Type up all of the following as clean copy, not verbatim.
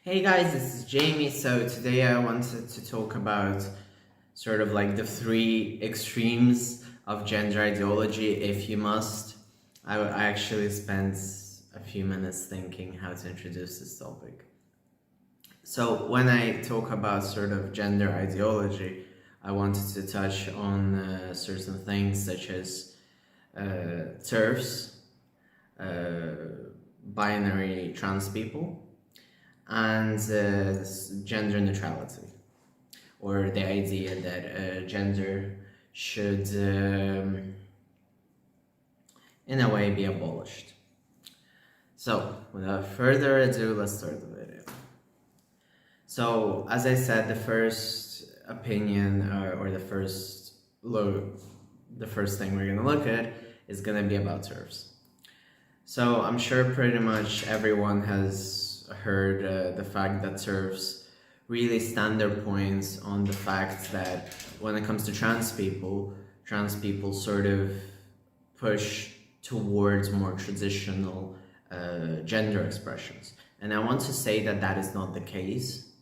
Hey guys, this is Jamie. So today I wanted to talk about sort of like the three extremes of gender ideology, if you must. I actually spent a few minutes thinking how to introduce this topic. So when I talk about sort of gender ideology, I wanted to touch on certain things such as TERFs, binary trans people, and gender neutrality, or the idea that gender should, in a way, be abolished. So, without further ado, let's start the video. So, as I said, the first opinion or the first thing we're gonna look at is gonna be about TERFs. So, I'm sure pretty much everyone has heard the fact that TERFs really stand their points on the fact that when it comes to trans people sort of push towards more traditional gender expressions. And I want to say that that is not the case.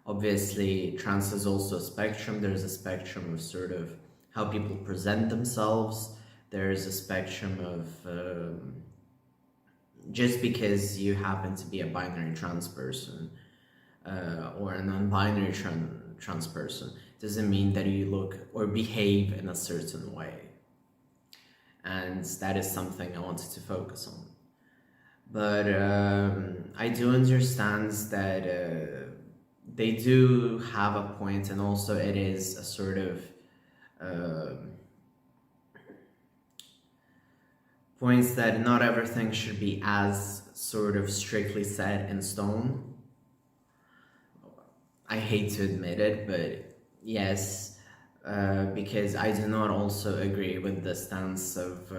Obviously, trans is also a spectrum. There's a spectrum of sort of how people present themselves. There's a spectrum of just because you happen to be a binary trans person or a non-binary trans person doesn't mean that you look or behave in a certain way. And that is something I wanted to focus on. But I do understand that they do have a point, and also it is a sort of points that not everything should be as sort of strictly set in stone. I hate to admit it, but yes, because I do not also agree with the stance of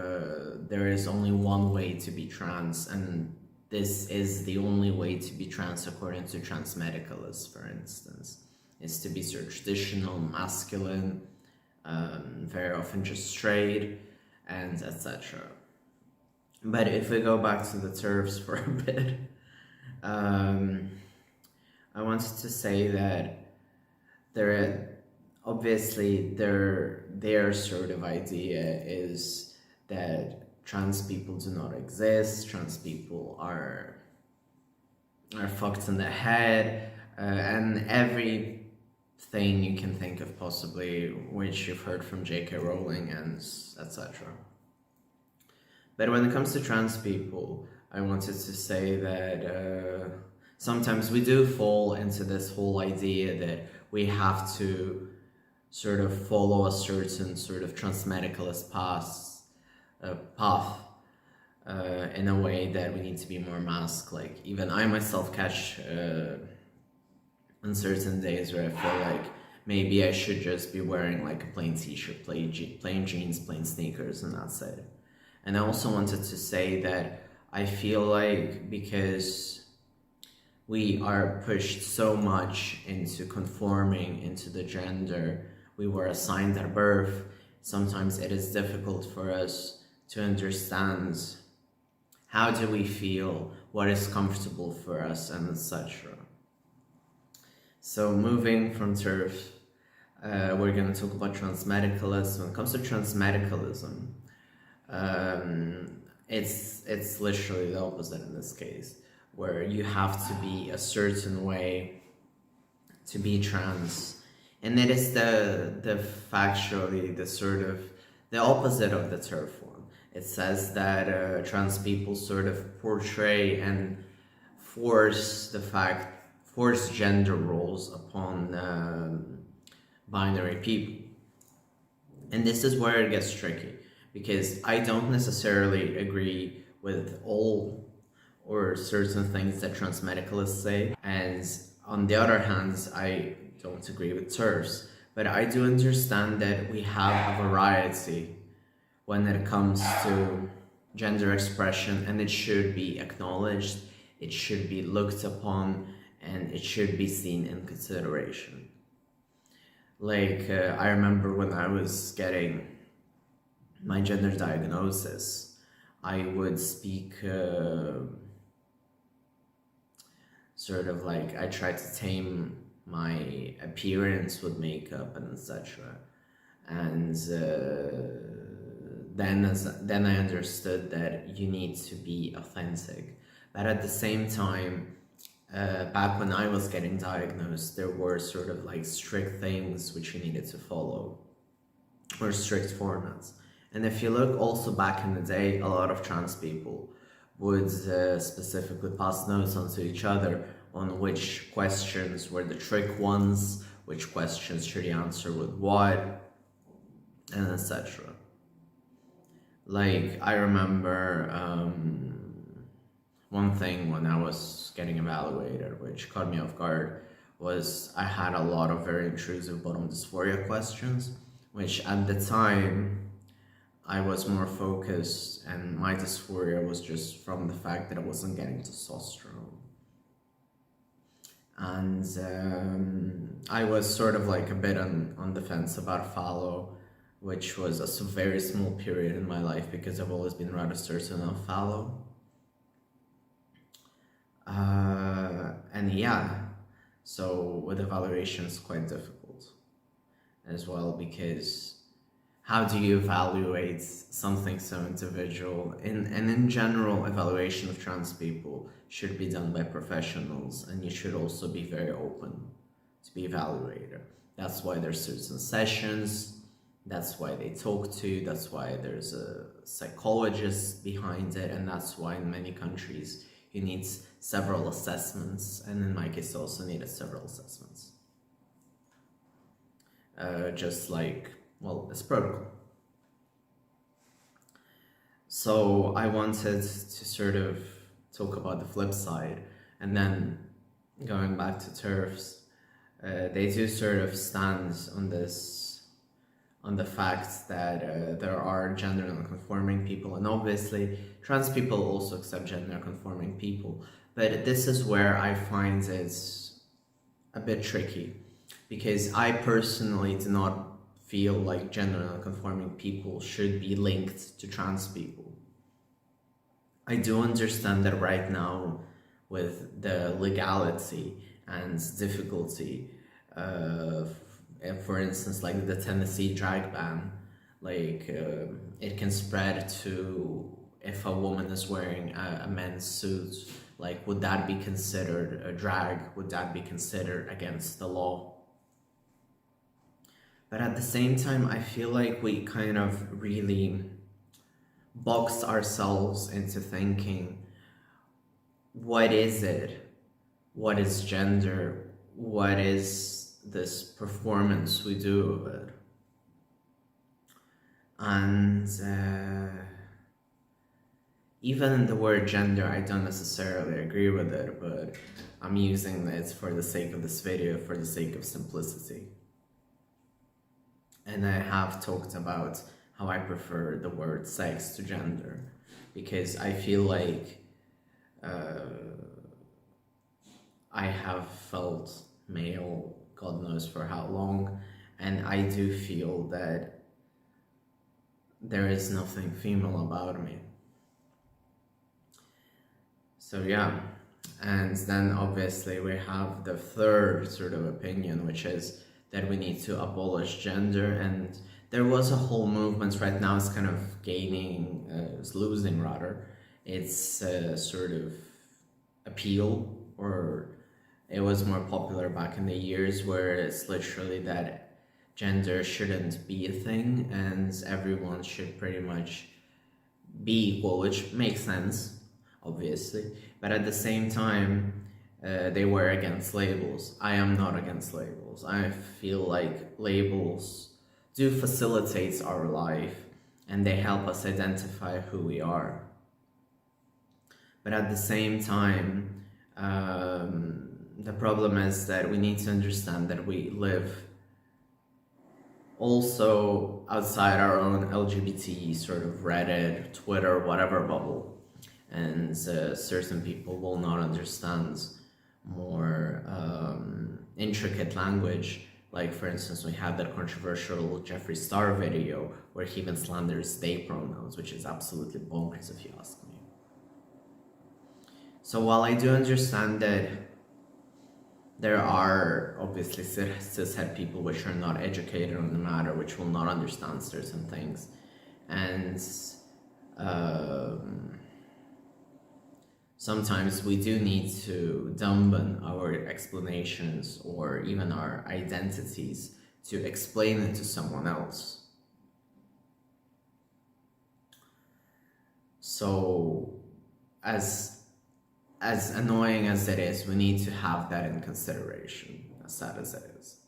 there is only one way to be trans, and this is the only way to be trans according to trans medicalists, for instance, is to be sort of traditional, masculine, very often just straight, and etc. But if we go back to the TERFs for a bit, I wanted to say that their sort of idea is that trans people do not exist, trans people are fucked in the head, and everything you can think of possibly, which you've heard from J.K. Rowling and etc. But when it comes to trans people, I wanted to say that sometimes we do fall into this whole idea that we have to sort of follow a certain sort of transmedicalist path in a way that we need to be more masked. Like, even I myself catch on certain days where I feel like maybe I should just be wearing like a plain t-shirt, plain jeans, plain sneakers, and that's it. And I also wanted to say that I feel like because we are pushed so much into conforming into the gender we were assigned at birth, sometimes it is difficult for us to understand how do we feel, what is comfortable for us, and etc. So moving from TERF, we're going to talk about transmedicalism. When it comes to transmedicalism, it's literally the opposite in this case, where you have to be a certain way to be trans, and it is factually the sort of the opposite of the TERF one. It says that trans people sort of portray and force gender roles upon binary people, and this is where it gets tricky, because I don't necessarily agree with all or certain things that transmedicalists say, and on the other hand, I don't agree with TERFs. But I do understand that we have a variety when it comes to gender expression, and it should be acknowledged, it should be looked upon, and it should be seen in consideration. Like, I remember when I was getting my gender diagnosis, I would speak sort of like I tried to tame my appearance with makeup and etc. And then I understood that you need to be authentic. But at the same time, back when I was getting diagnosed, there were sort of like strict things which you needed to follow, or strict formats. And if you look also back in the day, a lot of trans people would specifically pass notes onto each other on which questions were the trick ones, which questions should you answer with what, and etc. Like, I remember one thing when I was getting evaluated, which caught me off guard, was I had a lot of very intrusive bottom dysphoria questions, which at the time I was more focused, and my dysphoria was just from the fact that I wasn't getting testosterone. And I was sort of like a bit on the fence about fallow, which was a very small period in my life because I've always been rather certain of fallow. And yeah, so with evaluations, quite difficult as well, because how do you evaluate something so individual? And in general, evaluation of trans people should be done by professionals, and you should also be very open to be evaluated. That's why there's certain sessions, that's why they talk to, that's why there's a psychologist behind it, and that's why in many countries you need several assessments, and in my case I also needed several assessments. Just like, well, it's protocol. So I wanted to sort of talk about the flip side, and then going back to TERFs, they do sort of stand on the fact that there are gender non-conforming people, and obviously trans people also accept gender conforming people, but this is where I find it a bit tricky, because I personally do not feel like gender non-conforming people should be linked to trans people. I do understand that right now, with the legality and difficulty of, for instance, like the Tennessee drag ban, like it can spread to if a woman is wearing a men's suit, like would that be considered a drag? Would that be considered against the law? But at the same time, I feel like we kind of really boxed ourselves into thinking, what is it? What is gender? What is this performance we do of it? And even the word gender, I don't necessarily agree with it, but I'm using it for the sake of this video, for the sake of simplicity. And I have talked about how I prefer the word sex to gender, because I feel like I have felt male, God knows for how long, and I do feel that there is nothing female about me. So yeah, and then obviously we have the third sort of opinion, which is that we need to abolish gender, and there was a whole movement right now. It's kind of gaining, it's losing rather, its sort of appeal, or it was more popular back in the years, where it's literally that gender shouldn't be a thing and everyone should pretty much be equal, which makes sense, obviously, but at the same time, they were against labels. I am not against labels. I feel like labels do facilitate our life and they help us identify who we are. But at the same time, the problem is that we need to understand that we live also outside our own LGBT sort of Reddit, Twitter, whatever bubble, and certain people will not understand more intricate language. Like, for instance, we had that controversial Jeffree Star video where he even slanders they pronouns, which is absolutely bonkers if you ask me. So while I do understand that there are obviously cishet people which are not educated on the matter, which will not understand certain things, and sometimes we do need to dumb our explanations or even our identities to explain it to someone else. So as annoying as it is, we need to have that in consideration, as sad as it is.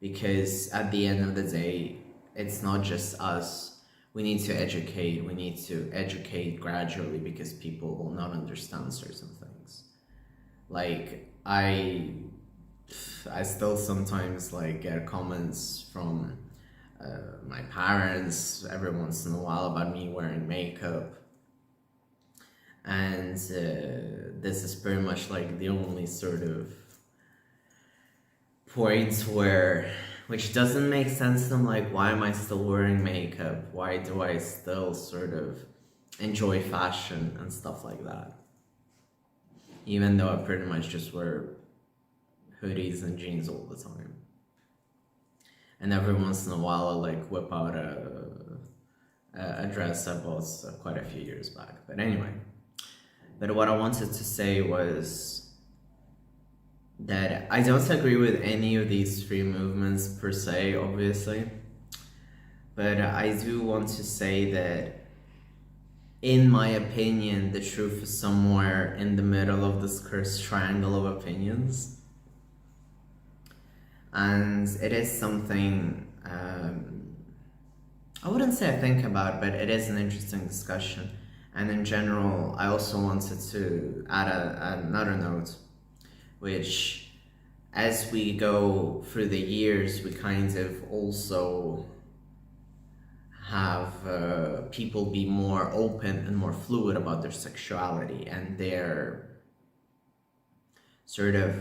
Because at the end of the day, it's not just us. We need to educate gradually, because people will not understand certain things. Like, I still sometimes like get comments from my parents every once in a while about me wearing makeup. And this is pretty much like the only sort of point which doesn't make sense to them. Like, why am I still wearing makeup? Why do I still sort of enjoy fashion and stuff like that? Even though I pretty much just wear hoodies and jeans all the time. And every once in a while I like whip out a dress I bought quite a few years back. But anyway, but what I wanted to say was that I don't agree with any of these three movements per se, obviously, but I do want to say that, in my opinion, the truth is somewhere in the middle of this cursed triangle of opinions. And it is something, I wouldn't say I think about, but it is an interesting discussion. And in general, I also wanted to add another note, which, as we go through the years, we kind of also have people be more open and more fluid about their sexuality and their sort of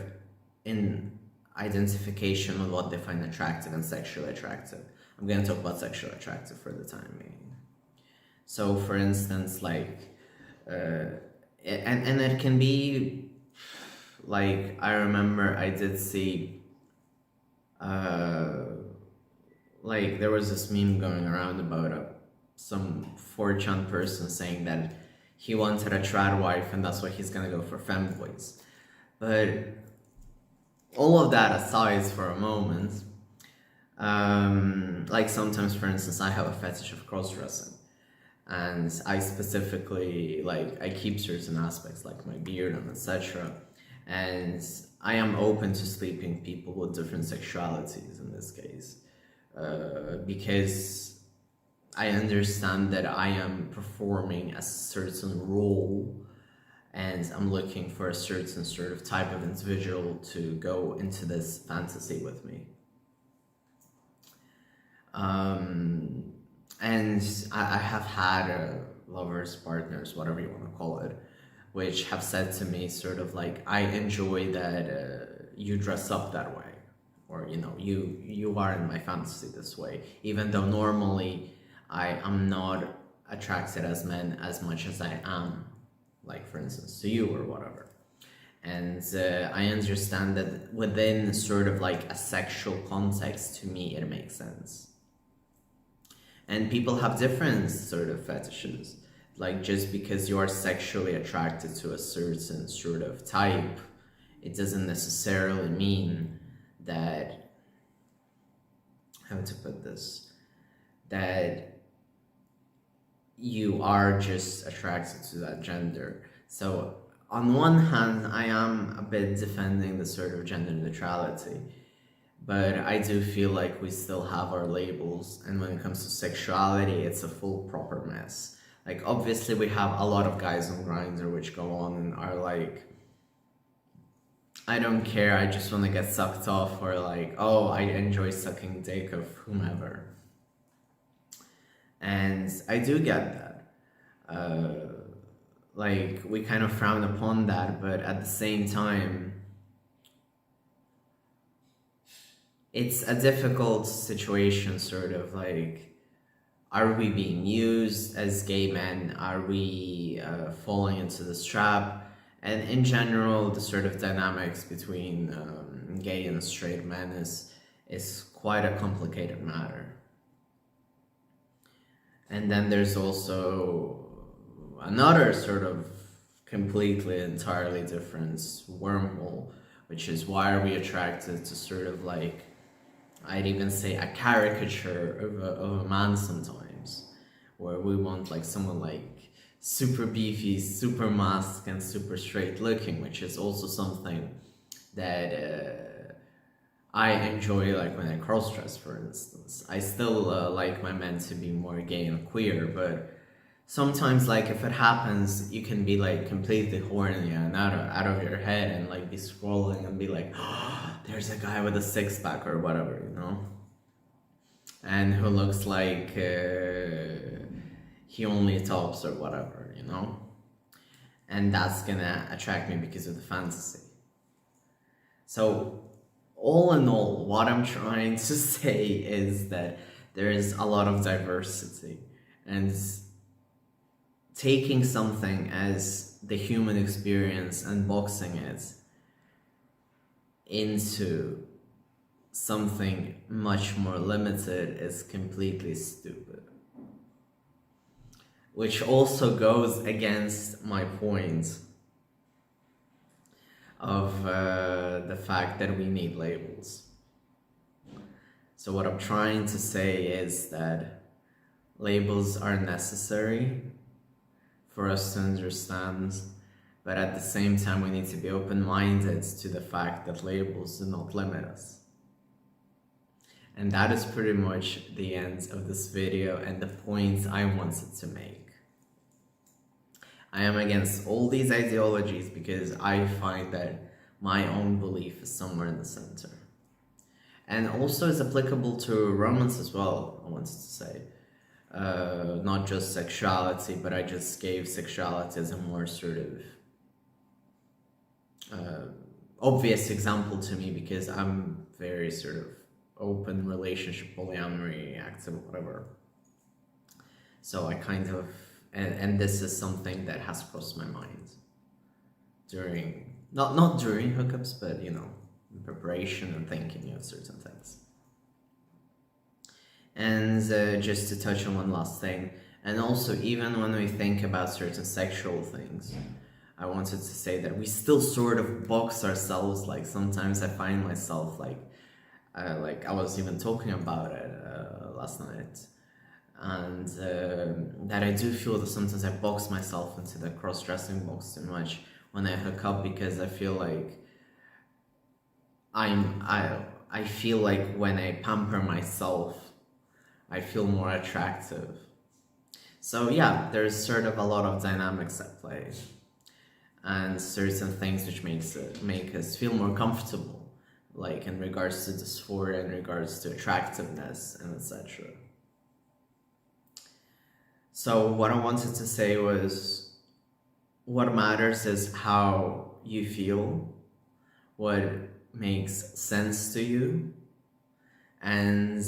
in identification with what they find attractive and sexually attractive. I'm going to talk about sexually attractive for the time being. So, for instance, like, and it can be, like, I remember I did see, like, there was this meme going around about some 4chan person saying that he wanted a trad wife and that's why he's gonna go for femboys. But all of that aside for a moment, like, sometimes, for instance, I have a fetish of cross-dressing, and I specifically, like, I keep certain aspects like my beard and etc. And I am open to sleeping people with different sexualities in this case, because I understand that I am performing a certain role and I'm looking for a certain sort of type of individual to go into this fantasy with me. And I have had lovers, partners, whatever you want to call it, which have said to me sort of like, I enjoy that you dress up that way, or, you know, you are in my fantasy this way, even though normally I am not attracted as men as much as I am, like, for instance, to you or whatever. And I understand that within sort of like a sexual context, to me it makes sense. And people have different sort of fetishes. Like, just because you are sexually attracted to a certain sort of type, it doesn't necessarily mean that, how to put this, that you are just attracted to that gender. So on one hand, I am a bit defending the sort of gender neutrality, but I do feel like we still have our labels, and when it comes to sexuality, it's a full proper mess. Like, obviously we have a lot of guys on Grindr which go on and are like, I don't care, I just want to get sucked off, or like, oh, I enjoy sucking dick of whomever. And I do get that. Like, we kind of frown upon that, but at the same time, it's a difficult situation, sort of like, are we being used as gay men? Are we falling into this trap? And in general, the sort of dynamics between gay and straight men is quite a complicated matter. And then there's also another sort of completely, entirely different wormhole, which is why are we attracted to sort of like, I'd even say a caricature of a man sometimes, where we want like someone like super beefy, super masked, and super straight looking, which is also something that I enjoy, like when I cross-dress, for instance. I still like my men to be more gay and queer, but sometimes, like, if it happens, you can be like completely horny and out of your head and like be scrolling and be like, oh, there's a guy with a six-pack or whatever, you know, and who looks like he only tops or whatever, you know, and that's gonna attract me because of the fantasy. So all in all, what I'm trying to say is that there is a lot of diversity, and taking something as the human experience and boxing it into something much more limited is completely stupid. Which also goes against my point of the fact that we need labels. So what I'm trying to say is that labels are necessary for us to understand, but at the same time we need to be open-minded to the fact that labels do not limit us. And that is pretty much the end of this video and the point I wanted to make. I am against all these ideologies because I find that my own belief is somewhere in the center. And also is applicable to romance as well, I wanted to say. Not just sexuality, but I just gave sexuality as a more sort of obvious example to me because I'm very sort of open relationship, polyamory, active, whatever. So I kind of, and this is something that has crossed my mind during, not during hookups, but you know, in preparation and thinking of certain things. And just to touch on one last thing, and also even when we think about certain sexual things, I wanted to say that we still sort of box ourselves. Like sometimes I find myself like I was even talking about it last night, and that I do feel that sometimes I box myself into the cross-dressing box too much when I hook up, because I feel like I feel like when I pamper myself, I feel more attractive. So yeah, there's sort of a lot of dynamics at play, and certain things which make us feel more comfortable, like in regards to dysphoria, in regards to attractiveness, and etc. So what I wanted to say was, what matters is how you feel, what makes sense to you, and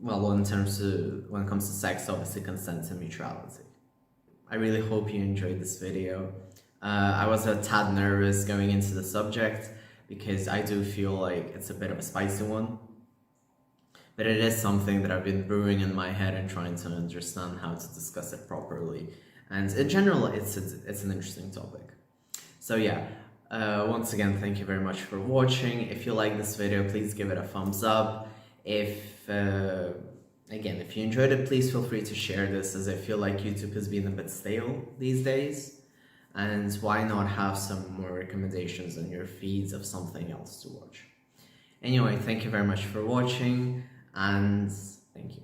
well, when it comes to sex, obviously consent and mutuality. I really hope you enjoyed this video. I was a tad nervous going into the subject because I do feel like it's a bit of a spicy one, but it is something that I've been brewing in my head and trying to understand how to discuss it properly. And in general, it's an interesting topic. So yeah, once again, thank you very much for watching. If you like this video, please give it a thumbs up. Again, if you enjoyed it, please feel free to share this, as I feel like YouTube has been a bit stale these days. And why not have some more recommendations on your feeds of something else to watch? Anyway, thank you very much for watching, and thank you.